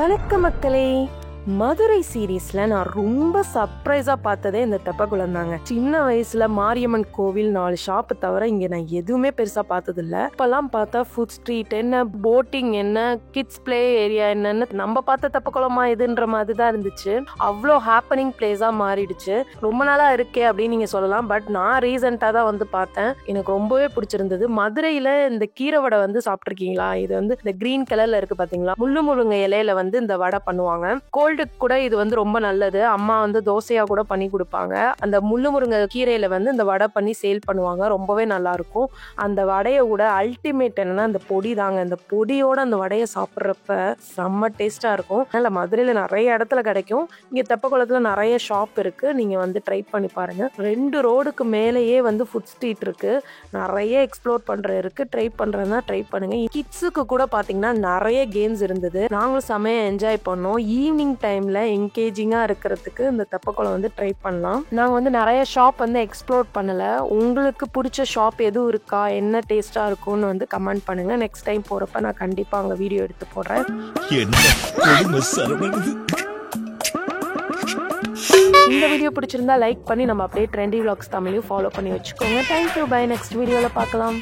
வணக்கம் மக்களே. மதுரை சீரீஸ்ல நான் ரொம்ப சர்ப்ரைஸா பார்த்ததே இந்த தெப்பக்குளம் தாங்க. சின்ன வயசுல மாரியம்மன் கோவில் 4 ஷாப்பு தவிர இங்க நான் எதுவுமே பெருசா பார்த்தது இல்ல. இப்பெல்லாம் பார்த்தா ஃபுட் ஸ்ட்ரீட் என்ன, போட்டிங் என்ன, கிட்ஸ் பிளே ஏரியா என்னன்னு நம்ம பார்த்த தெப்பக்குளமா இதுன்ற மாதிரி தான் இருந்துச்சு. அவ்வளோ ஹாப்பனிங் பிளேஸா மாறிடுச்சு. ரொம்ப நாளா இருக்கே அப்படின்னு நீங்க சொல்லலாம். பட் நான் ரீசெண்டா தான் வந்து பார்த்தேன். எனக்கு ரொம்பவே பிடிச்சிருந்தது. மதுரையில இந்த கீரை வடை வந்து சாப்பிட்டுருக்கீங்களா? இது வந்து இந்த கிரீன் கலர்ல இருக்கு பாத்தீங்களா, முள்ளுங்க இலையில வந்து இந்த வடை பண்ணுவாங்க. கூட இது வந்து ரொம்ப நல்லது. அம்மா வந்து தோசையா கூட பண்ணி கொடுப்பாங்க. அந்த முருங்கை கீரையில வந்து இந்த வடை பண்ணி சேல் பண்ணுவாங்க. ரொம்பவே நல்லா இருக்கும். அந்த வடையை கூட அல்டிமேட் என்னன்னா அந்த பொடி தாங்க. அந்த பொடியோட அந்த வடையை சாப்பிட்றப்ப செம்ம டேஸ்டா இருக்கும். அதனால மதுரையில நிறைய இடத்துல கிடைக்கும். இங்க தெப்பக்குளத்துல நிறைய ஷாப் இருக்கு. நீங்க வந்து ட்ரை பண்ணி பாருங்க. 2 ரோடுக்கு மேலேயே வந்து ஃபுட் ஸ்ட்ரீட் இருக்கு. நிறைய எக்ஸ்ப்ளோர் பண்ற இருக்கு. ட்ரை பண்றதுனா ட்ரை பண்ணுங்க. கிட்ஸுக்கு கூட பாத்தீங்கன்னா நிறைய கேம்ஸ் இருந்தது. நாங்களும் செமையா என்ஜாய் பண்ணோம். ஈவினிங் டைம்ல என்கேஜிங்கா இருக்கிறதுக்கு இந்த தெப்பக்குளம் வந்து ட்ரை பண்ணலாம். நாங்க வந்து நிறைய ஷாப் வந்து எக்ஸ்ப்ளோர் பண்ணல. உங்களுக்கு பிடிச்ச ஷாப் எதுவும் இருக்கா, என்ன டேஸ்டா இருக்கும்னு வந்து கமெண்ட் பண்ணுங்க. நெக்ஸ்ட் டைம் போறப்ப நான் கண்டிப்பா அங்க வீடியோ எடுத்து போடுறேன். இந்த வீடியோ பிடிச்சிருந்தா லைக் பண்ணி நம்ம அப்படியே ட்ரெண்டி விளாக்ஸ் தமிழையும் ஃபாலோ பண்ணி வச்சுக்கோங்க. தேங்க்யூ. பை. நெக்ஸ்ட் வீடியோல பார்க்கலாம்.